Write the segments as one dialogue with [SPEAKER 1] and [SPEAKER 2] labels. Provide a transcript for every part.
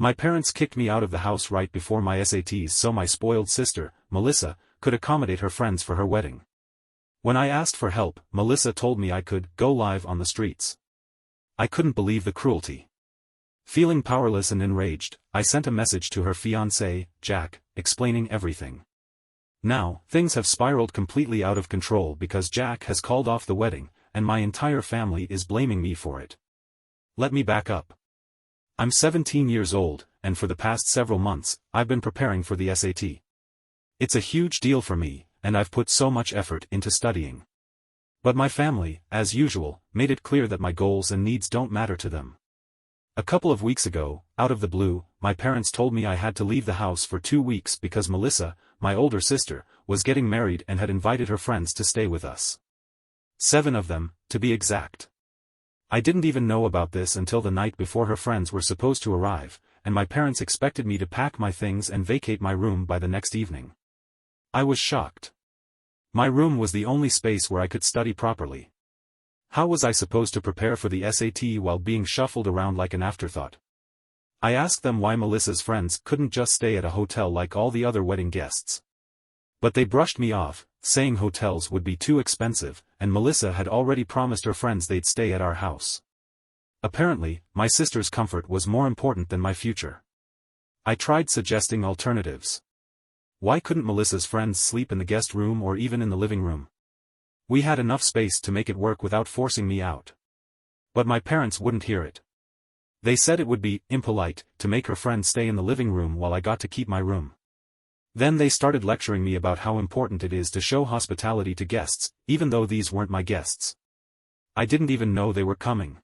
[SPEAKER 1] My parents kicked me out of the house right before my SATs so my spoiled sister, Melissa, could accommodate her friends for her wedding. When I asked for help, Melissa told me I could go live on the streets. I couldn't believe the cruelty. Feeling powerless and enraged, I sent a message to her fiancé, Jack, explaining everything. Now, things have spiraled completely out of control because Jack has called off the wedding, and my entire family is blaming me for it. Let me back up. I'm 17 years old, and for the past several months, I've been preparing for the SAT. It's a huge deal for me, and I've put so much effort into studying. But my family, as usual, made it clear that my goals and needs don't matter to them. A couple of weeks ago, out of the blue, my parents told me I had to leave the house for 2 weeks because Melissa, my older sister, was getting married and had invited her friends to stay with us. 7 of them, to be exact. I didn't even know about this until the night before her friends were supposed to arrive, and my parents expected me to pack my things and vacate my room by the next evening. I was shocked. My room was the only space where I could study properly. How was I supposed to prepare for the SAT while being shuffled around like an afterthought? I asked them why Melissa's friends couldn't just stay at a hotel like all the other wedding guests. But they brushed me off, saying hotels would be too expensive, and Melissa had already promised her friends they'd stay at our house. Apparently, my sister's comfort was more important than my future. I tried suggesting alternatives. Why couldn't Melissa's friends sleep in the guest room or even in the living room? We had enough space to make it work without forcing me out. But my parents wouldn't hear it. They said it would be impolite to make her friends stay in the living room while I got to keep my room. Then they started lecturing me about how important it is to show hospitality to guests, even though these weren't my guests. I didn't even know they were coming.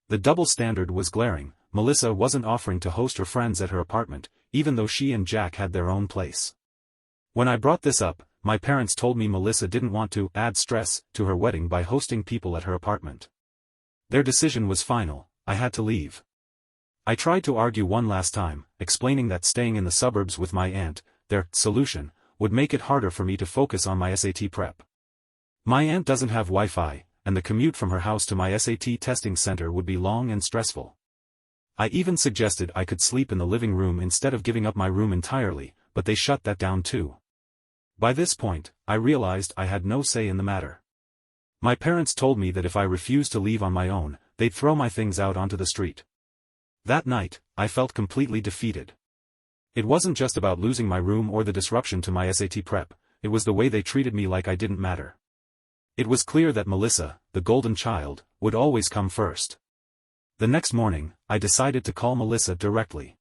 [SPEAKER 1] The double standard was glaring. Melissa wasn't offering to host her friends at her apartment, even though she and Jack had their own place. When I brought this up, my parents told me Melissa didn't want to add stress to her wedding by hosting people at her apartment. Their decision was final. I had to leave. I tried to argue one last time, explaining that staying in the suburbs with my aunt, their solution, would make it harder for me to focus on my SAT prep. My aunt doesn't have Wi-Fi, and the commute from her house to my SAT testing center would be long and stressful. I even suggested I could sleep in the living room instead of giving up my room entirely, but they shut that down too. By this point, I realized I had no say in the matter. My parents told me that if I refused to leave on my own, they'd throw my things out onto the street. That night, I felt completely defeated. It wasn't just about losing my room or the disruption to my SAT prep, it was the way they treated me like I didn't matter. It was clear that Melissa, the golden child, would always come first. The next morning, I decided to call Melissa directly.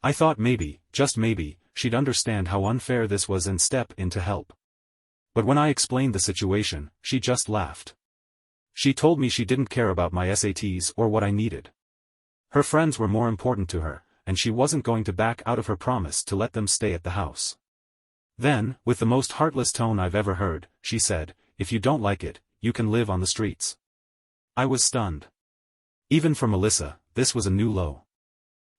[SPEAKER 1] I thought maybe, just maybe, she'd understand how unfair this was and step in to help. But when I explained the situation, she just laughed. She told me she didn't care about my SATs or what I needed. Her friends were more important to her, and she wasn't going to back out of her promise to let them stay at the house. Then, with the most heartless tone I've ever heard, she said, "If you don't like it, you can live on the streets." I was stunned. Even for Melissa, this was a new low.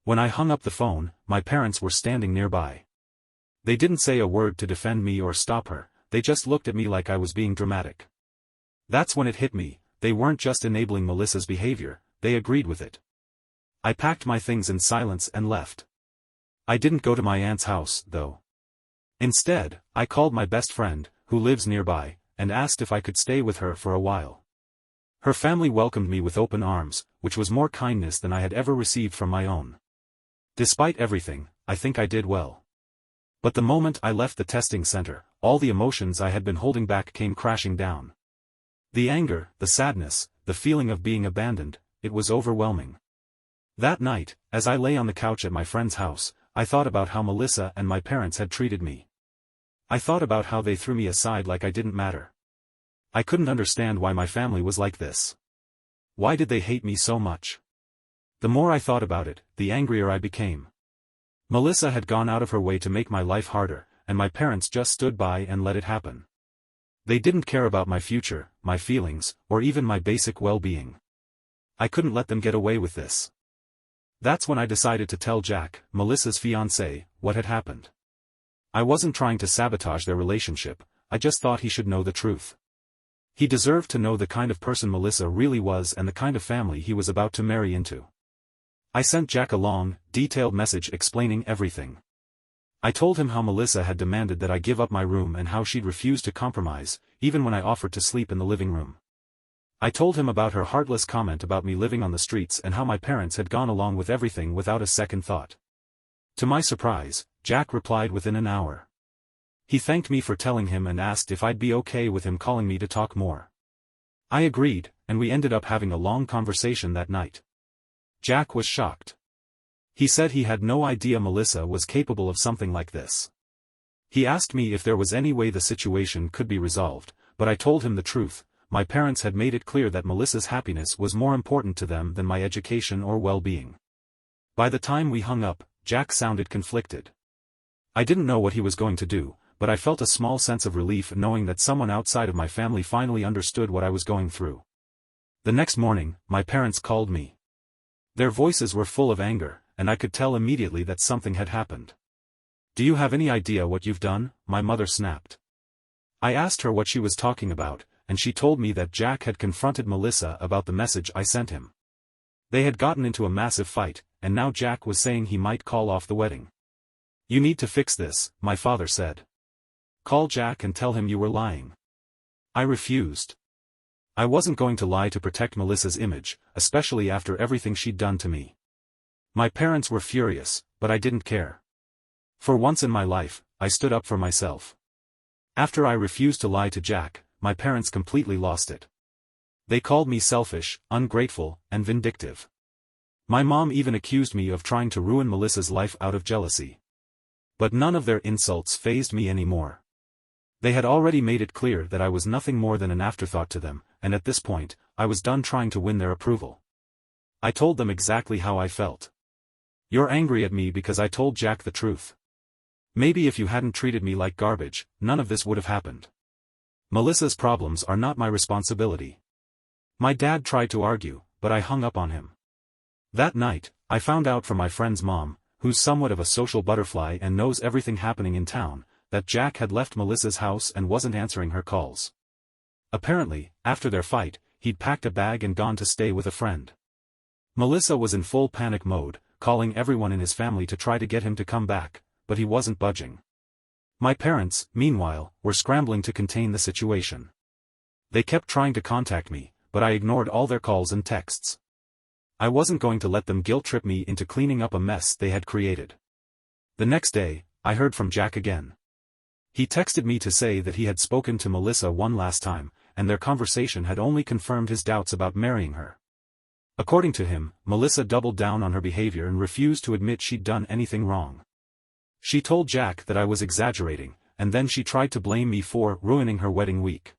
[SPEAKER 1] When I hung up the phone, my parents were standing nearby. They didn't say a word to defend me or stop her, they just looked at me like I was being dramatic. That's when it hit me, they weren't just enabling Melissa's behavior, they agreed with it. I packed my things in silence and left. I didn't go to my aunt's house, though. Instead, I called my best friend, who lives nearby, and asked if I could stay with her for a while. Her family welcomed me with open arms, which was more kindness than I had ever received from my own. Despite everything, I think I did well. But the moment I left the testing center, all the emotions I had been holding back came crashing down. The anger, the sadness, the feeling of being abandoned, it was overwhelming. That night, as I lay on the couch at my friend's house, I thought about how Melissa and my parents had treated me. I thought about how they threw me aside like I didn't matter. I couldn't understand why my family was like this. Why did they hate me so much? The more I thought about it, the angrier I became. Melissa had gone out of her way to make my life harder, and my parents just stood by and let it happen. They didn't care about my future, my feelings, or even my basic well-being. I couldn't let them get away with this. That's when I decided to tell Jack, Melissa's fiancé, what had happened. I wasn't trying to sabotage their relationship, I just thought he should know the truth. He deserved to know the kind of person Melissa really was and the kind of family he was about to marry into. I sent Jack a long, detailed message explaining everything. I told him how Melissa had demanded that I give up my room and how she'd refused to compromise, even when I offered to sleep in the living room. I told him about her heartless comment about me living on the streets and how my parents had gone along with everything without a second thought. To my surprise, Jack replied within an hour. He thanked me for telling him and asked if I'd be okay with him calling me to talk more. I agreed, and we ended up having a long conversation that night. Jack was shocked. He said he had no idea Melissa was capable of something like this. He asked me if there was any way the situation could be resolved, but I told him the truth. My parents had made it clear that Melissa's happiness was more important to them than my education or well-being. By the time we hung up, Jack sounded conflicted. I didn't know what he was going to do, but I felt a small sense of relief knowing that someone outside of my family finally understood what I was going through. The next morning, my parents called me. Their voices were full of anger, and I could tell immediately that something had happened. "Do you have any idea what you've done?" my mother snapped. I asked her what she was talking about, and she told me that Jack had confronted Melissa about the message I sent him. They had gotten into a massive fight, and now Jack was saying he might call off the wedding. "You need to fix this," my father said. "Call Jack and tell him you were lying." I refused. I wasn't going to lie to protect Melissa's image, especially after everything she'd done to me. My parents were furious, but I didn't care. For once in my life, I stood up for myself. After I refused to lie to Jack, my parents completely lost it. They called me selfish, ungrateful, and vindictive. My mom even accused me of trying to ruin Melissa's life out of jealousy. But none of their insults fazed me anymore. They had already made it clear that I was nothing more than an afterthought to them, and at this point, I was done trying to win their approval. I told them exactly how I felt. "You're angry at me because I told Jack the truth. Maybe if you hadn't treated me like garbage, none of this would have happened. Melissa's problems are not my responsibility." My dad tried to argue, but I hung up on him. That night, I found out from my friend's mom, who's somewhat of a social butterfly and knows everything happening in town, that Jack had left Melissa's house and wasn't answering her calls. Apparently, after their fight, he'd packed a bag and gone to stay with a friend. Melissa was in full panic mode, calling everyone in his family to try to get him to come back, but he wasn't budging. My parents, meanwhile, were scrambling to contain the situation. They kept trying to contact me, but I ignored all their calls and texts. I wasn't going to let them guilt-trip me into cleaning up a mess they had created. The next day, I heard from Jack again. He texted me to say that he had spoken to Melissa one last time, and their conversation had only confirmed his doubts about marrying her. According to him, Melissa doubled down on her behavior and refused to admit she'd done anything wrong. She told Jack that I was exaggerating, and then she tried to blame me for ruining her wedding week.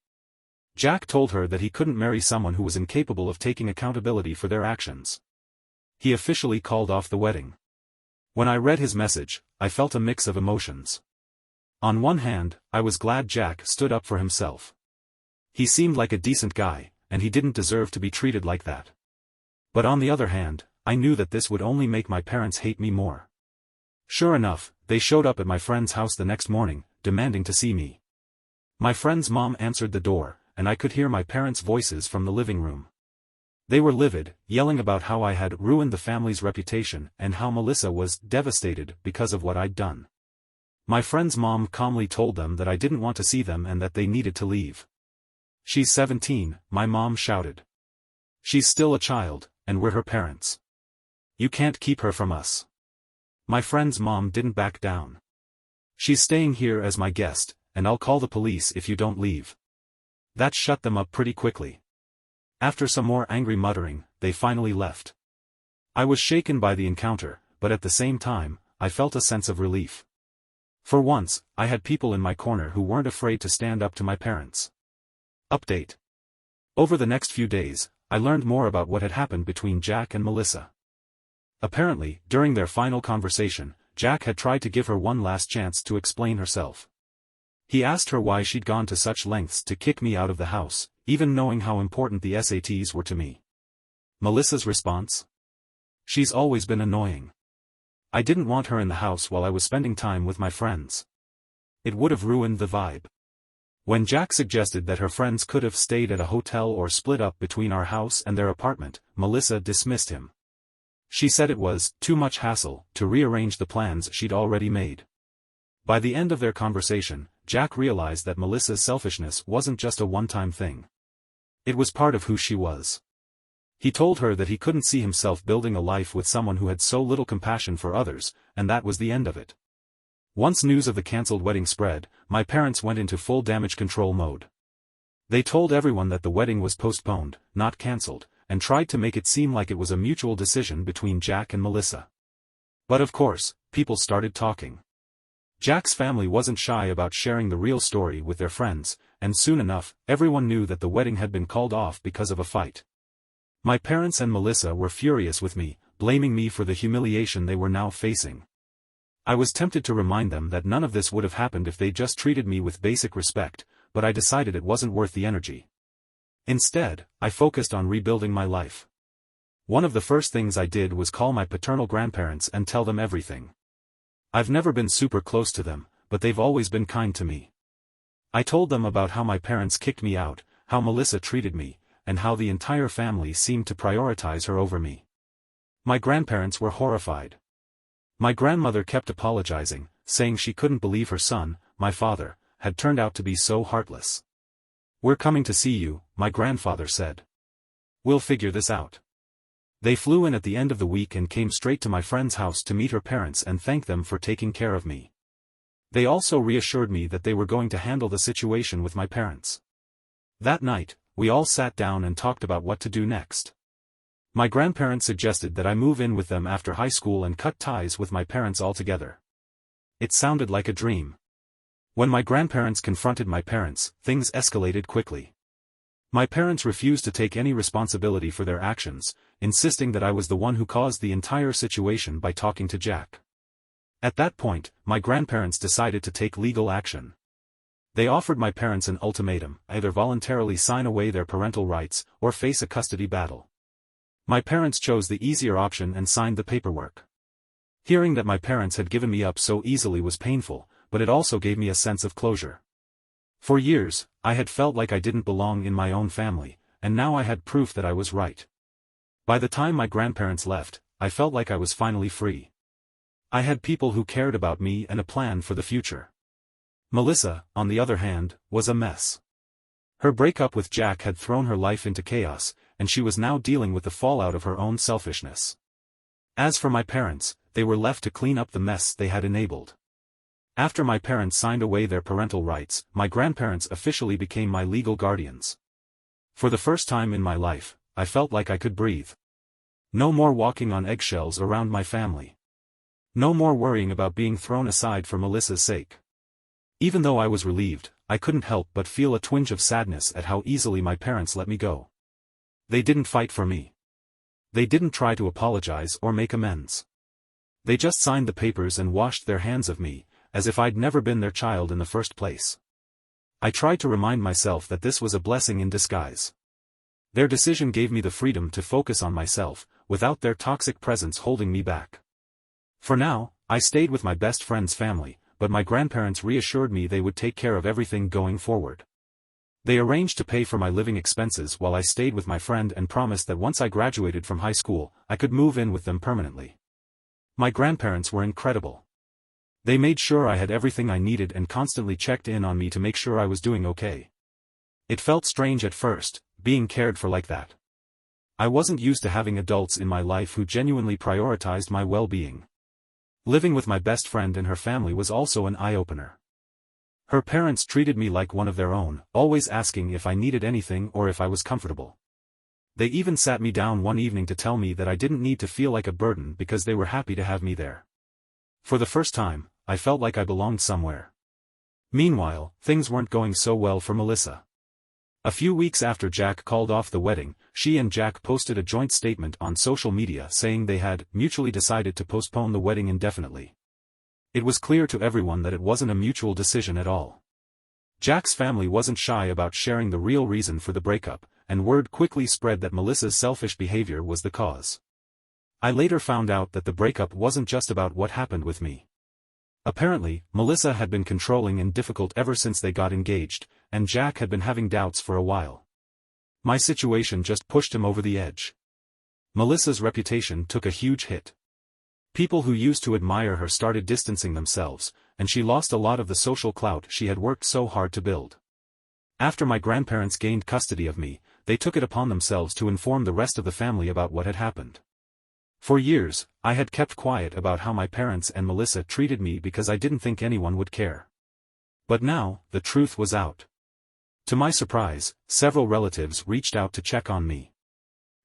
[SPEAKER 1] Jack told her that he couldn't marry someone who was incapable of taking accountability for their actions. He officially called off the wedding. When I read his message, I felt a mix of emotions. On one hand, I was glad Jack stood up for himself. He seemed like a decent guy, and he didn't deserve to be treated like that. But on the other hand, I knew that this would only make my parents hate me more. Sure enough, they showed up at my friend's house the next morning, demanding to see me. My friend's mom answered the door, and I could hear my parents' voices from the living room. They were livid, yelling about how I had ruined the family's reputation and how Melissa was devastated because of what I'd done. My friend's mom calmly told them that I didn't want to see them and that they needed to leave. "She's 17, my mom shouted. "She's still a child, and we're her parents. You can't keep her from us." My friend's mom didn't back down. "She's staying here as my guest, and I'll call the police if you don't leave." That shut them up pretty quickly. After some more angry muttering, they finally left. I was shaken by the encounter, but at the same time, I felt a sense of relief. For once, I had people in my corner who weren't afraid to stand up to my parents. Update. Over the next few days, I learned more about what had happened between Jack and Melissa. Apparently, during their final conversation, Jack had tried to give her one last chance to explain herself. He asked her why she'd gone to such lengths to kick me out of the house, even knowing how important the SATs were to me. Melissa's response? "She's always been annoying. I didn't want her in the house while I was spending time with my friends. It would have ruined the vibe." When Jack suggested that her friends could have stayed at a hotel or split up between our house and their apartment, Melissa dismissed him. She said it was too much hassle to rearrange the plans she'd already made. By the end of their conversation, Jack realized that Melissa's selfishness wasn't just a one-time thing. It was part of who she was. He told her that he couldn't see himself building a life with someone who had so little compassion for others, and that was the end of it. Once news of the cancelled wedding spread, my parents went into full damage control mode. They told everyone that the wedding was postponed, not cancelled, and tried to make it seem like it was a mutual decision between Jack and Melissa. But of course, people started talking. Jack's family wasn't shy about sharing the real story with their friends, and soon enough, everyone knew that the wedding had been called off because of a fight. My parents and Melissa were furious with me, blaming me for the humiliation they were now facing. I was tempted to remind them that none of this would have happened if they just treated me with basic respect, but I decided it wasn't worth the energy. Instead, I focused on rebuilding my life. One of the first things I did was call my paternal grandparents and tell them everything. I've never been super close to them, but they've always been kind to me. I told them about how my parents kicked me out, how Melissa treated me, and how the entire family seemed to prioritize her over me. My grandparents were horrified. My grandmother kept apologizing, saying she couldn't believe her son, my father, had turned out to be so heartless. "We're coming to see you," my grandfather said. "We'll figure this out." They flew in at the end of the week and came straight to my friend's house to meet her parents and thank them for taking care of me. They also reassured me that they were going to handle the situation with my parents. That night, we all sat down and talked about what to do next. My grandparents suggested that I move in with them after high school and cut ties with my parents altogether. It sounded like a dream. When my grandparents confronted my parents, things escalated quickly. My parents refused to take any responsibility for their actions, insisting that I was the one who caused the entire situation by talking to Jack. At that point, my grandparents decided to take legal action. They offered my parents an ultimatum: either voluntarily sign away their parental rights, or face a custody battle. My parents chose the easier option and signed the paperwork. Hearing that my parents had given me up so easily was painful, but it also gave me a sense of closure. For years, I had felt like I didn't belong in my own family, and now I had proof that I was right. By the time my grandparents left, I felt like I was finally free. I had people who cared about me and a plan for the future. Melissa, on the other hand, was a mess. Her breakup with Jack had thrown her life into chaos, and she was now dealing with the fallout of her own selfishness. As for my parents, they were left to clean up the mess they had enabled. After my parents signed away their parental rights, my grandparents officially became my legal guardians. For the first time in my life, I felt like I could breathe. No more walking on eggshells around my family. No more worrying about being thrown aside for Melissa's sake. Even though I was relieved, I couldn't help but feel a twinge of sadness at how easily my parents let me go. They didn't fight for me. They didn't try to apologize or make amends. They just signed the papers and washed their hands of me, as if I'd never been their child in the first place. I tried to remind myself that this was a blessing in disguise. Their decision gave me the freedom to focus on myself, without their toxic presence holding me back. For now, I stayed with my best friend's family, but my grandparents reassured me they would take care of everything going forward. They arranged to pay for my living expenses while I stayed with my friend and promised that once I graduated from high school, I could move in with them permanently. My grandparents were incredible. They made sure I had everything I needed and constantly checked in on me to make sure I was doing okay. It felt strange at first, being cared for like that. I wasn't used to having adults in my life who genuinely prioritized my well-being. Living with my best friend and her family was also an eye-opener. Her parents treated me like one of their own, always asking if I needed anything or if I was comfortable. They even sat me down one evening to tell me that I didn't need to feel like a burden because they were happy to have me there. For the first time, I felt like I belonged somewhere. Meanwhile, things weren't going so well for Melissa. A few weeks after Jack called off the wedding, she and Jack posted a joint statement on social media saying they had mutually decided to postpone the wedding indefinitely. It was clear to everyone that it wasn't a mutual decision at all. Jack's family wasn't shy about sharing the real reason for the breakup, and word quickly spread that Melissa's selfish behavior was the cause. I later found out that the breakup wasn't just about what happened with me. Apparently, Melissa had been controlling and difficult ever since they got engaged, and Jack had been having doubts for a while. My situation just pushed him over the edge. Melissa's reputation took a huge hit. People who used to admire her started distancing themselves, and she lost a lot of the social clout she had worked so hard to build. After my grandparents gained custody of me, they took it upon themselves to inform the rest of the family about what had happened. For years, I had kept quiet about how my parents and Melissa treated me because I didn't think anyone would care. But now, the truth was out. To my surprise, several relatives reached out to check on me.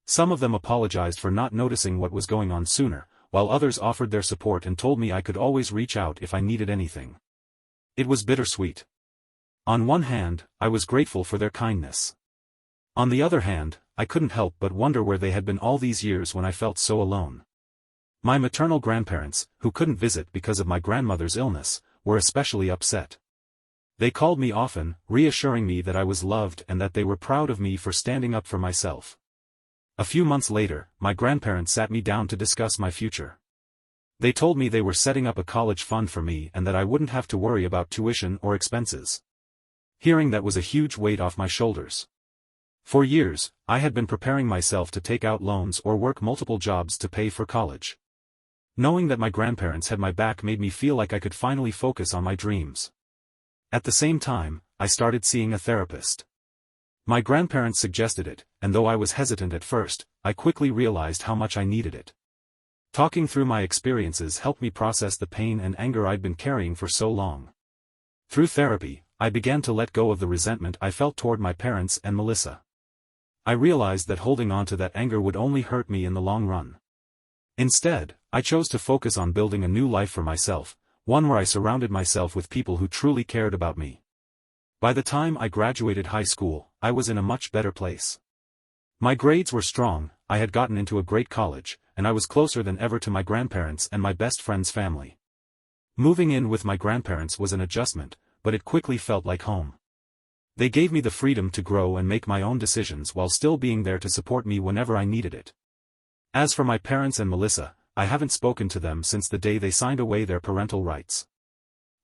[SPEAKER 1] Some of them apologized for not noticing what was going on sooner, while others offered their support and told me I could always reach out if I needed anything. It was bittersweet. On one hand, I was grateful for their kindness. On the other hand, I couldn't help but wonder where they had been all these years when I felt so alone. My maternal grandparents, who couldn't visit because of my grandmother's illness, were especially upset. They called me often, reassuring me that I was loved and that they were proud of me for standing up for myself. A few months later, my grandparents sat me down to discuss my future. They told me they were setting up a college fund for me and that I wouldn't have to worry about tuition or expenses. Hearing that was a huge weight off my shoulders. For years, I had been preparing myself to take out loans or work multiple jobs to pay for college. Knowing that my grandparents had my back made me feel like I could finally focus on my dreams. At the same time, I started seeing a therapist. My grandparents suggested it, and though I was hesitant at first, I quickly realized how much I needed it. Talking through my experiences helped me process the pain and anger I'd been carrying for so long. Through therapy, I began to let go of the resentment I felt toward my parents and Melissa. I realized that holding on to that anger would only hurt me in the long run. Instead, I chose to focus on building a new life for myself, one where I surrounded myself with people who truly cared about me. By the time I graduated high school, I was in a much better place. My grades were strong, I had gotten into a great college, and I was closer than ever to my grandparents and my best friend's family. Moving in with my grandparents was an adjustment, but it quickly felt like home. They gave me the freedom to grow and make my own decisions while still being there to support me whenever I needed it. As for my parents and Melissa, I haven't spoken to them since the day they signed away their parental rights.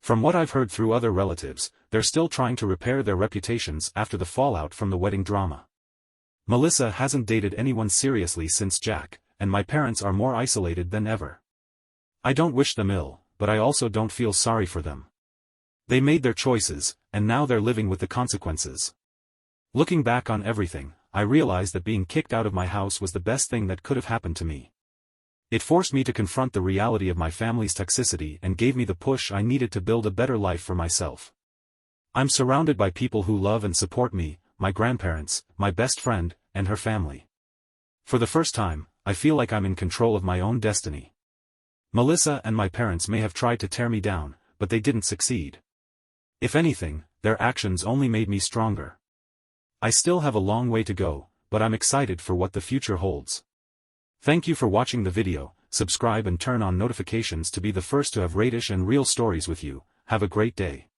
[SPEAKER 1] From what I've heard through other relatives, they're still trying to repair their reputations after the fallout from the wedding drama. Melissa hasn't dated anyone seriously since Jack, and my parents are more isolated than ever. I don't wish them ill, but I also don't feel sorry for them. They made their choices, and now they're living with the consequences. Looking back on everything, I realized that being kicked out of my house was the best thing that could have happened to me. It forced me to confront the reality of my family's toxicity and gave me the push I needed to build a better life for myself. I'm surrounded by people who love and support me, my grandparents, my best friend, and her family. For the first time, I feel like I'm in control of my own destiny. Melissa and my parents may have tried to tear me down, but they didn't succeed. If anything, their actions only made me stronger. I still have a long way to go, but I'm excited for what the future holds. Thank you for watching the video, subscribe and turn on notifications to be the first to have Radish and real stories with you. Have a great day.